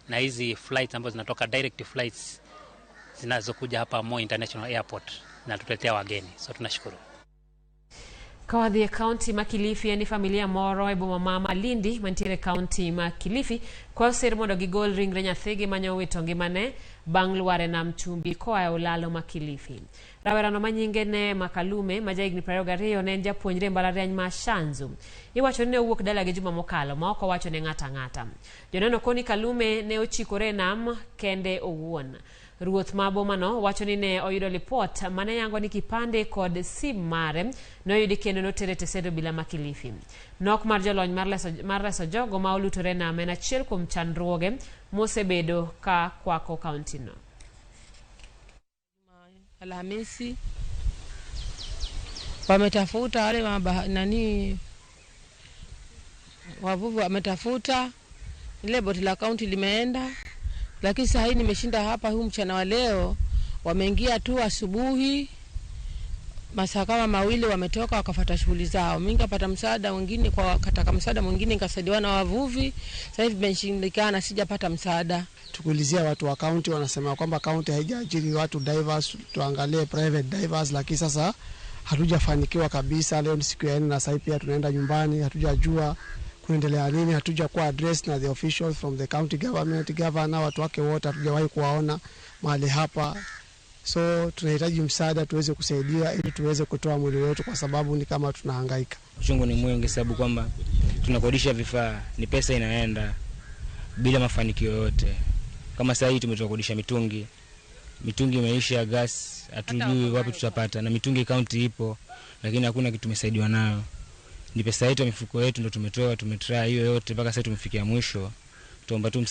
Na hizi flights ambazo zinatoka direct flights zinazokuja hapa Moi International Airport na tutetea wageni. So tunashukuru. Kawadhi County Makilifi ni familia moro ebo mama Lindi mantire County Makilifi kwa sermondo gigol ringre nyathigi manyowitongi ngimane bangluare na mchumbi kwa ulalo Makilifi. Rawerano manyinge ne Makalume majaigni prayogariyo ne japuonjre mbalariany ma Shanzu. Iwacho ne owuok dala gi juma mokalo ma oko wacho ne ngata. Joneno koni Kalume ne ochikore nam kende owuon. Ruoth mabomano wacho ni ne oyudo report mane yango ni kipande kod sim mare no yudi kendo no terete sedo bila Makilifi. Nok mar jolony mar reso jogo ma olutore na mena chiel kuom chandruoge mosebedo ka kwako county no. Alhamisi wametafuta wale wavuvi wametafuta, ile boti la county limeenda, lakini sasa hii nimeshinda hapa huu mchana wa leo, wameingia tu asubuhi masaa kama mawili wametoka wakafuata shughuli zao. Mimi nikapata msaada mwingine kwa kataka msaada mwingine nikasaidiwa na wavuvi. Sasa hivi nimeshindikana sijapata msaada. Tukuulizia watu wa county wanasema kwamba county haijaajiri watu divers, tuangalie private divers, lakini sasa hatujafanikiwa kabisa. Leo ni siku ya 4 na sasa pia tunaenda nyumbani, hatujajua kuendelea nini, hatujakuwa address na the officials from the county government, governor, watu wake wote hatujawahi kuwaona mahali hapa. So tunahitaji msaada tuweze kusaidia ili tuweze kutoa mwili wetu kwa sababu ni kama tunahangaika. Uchungu ni mwingi sababu kwamba tunakodisha vifaa, ni pesa inaenda bila mafanikio yote. Kama sasa hivi tumetoka kodisha mitungi imeisha, gas hatujui wapi tutapata, na mitungi county ipo lakini hakuna kitu tumesaidiwa nayo. Ni pesa yetu, mifuko yetu ndio tumetoa, tumetry hiyo yote mpaka sasa tumefikia mwisho. Tuomba tu